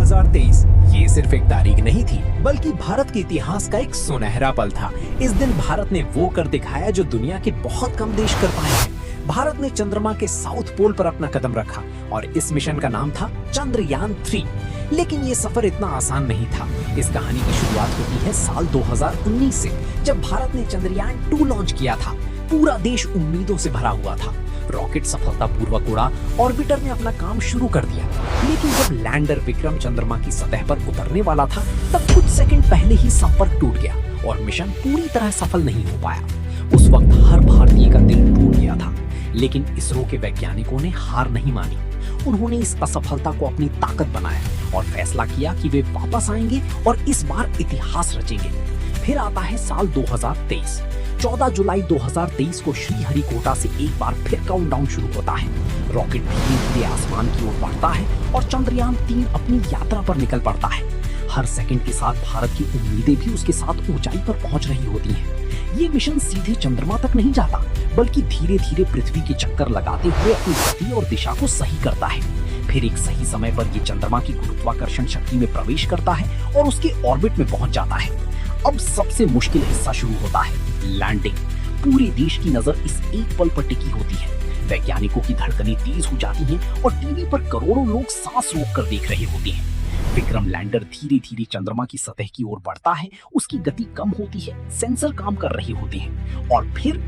2023 ये सिर्फ एक तारीख नहीं थी, बल्कि भारत के इतिहास का एक सुनहरा पल था। इस दिन भारत ने वो कर दिखाया जो दुनिया के बहुत कम देश कर पाए हैं। भारत ने चंद्रमा के साउथ पोल पर अपना कदम रखा और इस मिशन का नाम था चंद्रयान 3। लेकिन ये सफर इतना आसान नहीं था। इस कहानी की शुरुआत होती है साल 2019 से, जब भारत ने चंद्रयान 2 लॉन्च किया था। पूरा देश उम्मीदों से भरा हुआ था। रॉकेट सफलतापूर्वक उड़ा, ऑर्बिटर ने अपना काम शुरू कर दिया। लेकिन जब लैंडर विक्रम चंद्रमा की सतह पर उतरने वाला था, तब कुछ सेकंड पहले ही संपर्क टूट गया और मिशन पूरी तरह सफल नहीं हो पाया। उस वक्त हर भारतीय का दिल टूट गया था। लेकिन इसरो के वैज्ञानिकों ने हार नहीं मानी। उन्होंने इस असफलता को अपनी ताकत बनाया और फैसला किया कि वे वापस आएंगे और इस बार इतिहास रचेंगे। फिर आता है साल 2023। 14 जुलाई 2023 को श्रीहरिकोटा से एक बार फिर काउंटडाउन शुरू होता है। रॉकेट धीरे धीरे आसमान की ओर बढ़ता है और चंद्रयान 3 अपनी यात्रा पर निकल पड़ता है। हर सेकंड के साथ भारत की उम्मीदें भी उसके साथ ऊंचाई पर पहुंच रही होती हैं। ये मिशन सीधे चंद्रमा तक नहीं जाता, बल्कि धीरे धीरे पृथ्वी के चक्कर लगाते हुए अपनी गति और दिशा को सही करता है। फिर एक सही समय पर ये चंद्रमा की गुरुत्वाकर्षण शक्ति में प्रवेश करता है और उसके ऑर्बिट में पहुंच जाता है। अब सबसे मुश्किल हिस्सा शुरू होता है, लैंडिंग। पूरे देश की नजर इस एक पल पर टिकी होती है। वैज्ञानिकों की धड़कनें तेज हो जाती हैं और टीवी पर करोड़ों लोग सांस रोककर देख रहे होते हैं। विक्रम लैंडर धीरे धीरे चंद्रमा की सतह की ओर बढ़ता है। उसकी गति कम होती है, सेंसर काम कर रहे होते हैं और फिर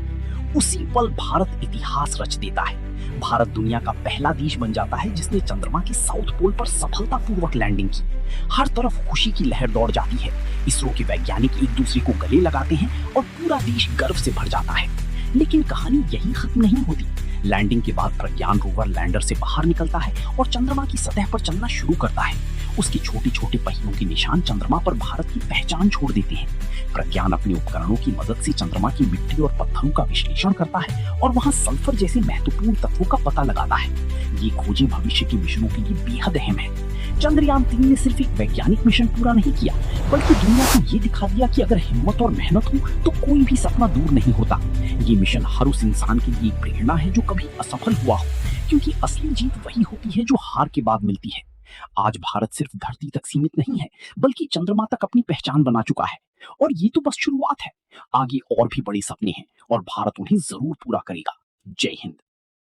उसी पल भारत इतिहास रच देता है। भारत दुनिया का पहला देश बन जाता है जिसने चंद्रमा के साउथ पोल पर सफलतापूर्वक लैंडिंग की। हर तरफ खुशी की लहर दौड़ जाती है। इसरो के वैज्ञानिक एक दूसरे को गले लगाते हैं और पूरा देश गर्व से भर जाता है। लेकिन कहानी यही खत्म नहीं होती। लैंडिंग के बाद प्रज्ञान रोवर लैंडर से बाहर निकलता है और चंद्रमा की सतह पर चलना शुरू करता है। उसके छोटे छोटे पहियों के निशान चंद्रमा पर भारत की पहचान छोड़ देते हैं। प्रज्ञान अपने उपकरणों की मदद से चंद्रमा की मिट्टी और पत्थरों का विश्लेषण करता है और वहां सल्फर जैसे महत्वपूर्ण तत्वों का पता लगाता है। ये खोजें भविष्य के मिशनों के लिए बेहद अहम है। चंद्रयान 3 ने सिर्फ एक वैज्ञानिक मिशन पूरा नहीं किया, बल्कि दुनिया को ये दिखा दिया कि अगर हिम्मत और मेहनत हो तो कोई भी सपना दूर नहीं होता। ये मिशन हर उस इंसान के लिए एक प्रेरणा है जो कभी असफल हुआ हो, क्योंकि असली जीत वही होती है जो हार के बाद मिलती है। आज भारत सिर्फ धरती तक सीमित नहीं है, बल्कि चंद्रमा तक अपनी पहचान बना चुका है। और ये तो बस शुरुआत है। आगे और भी बड़े सपने हैं और भारत उन्हें जरूर पूरा करेगा। जय हिंद।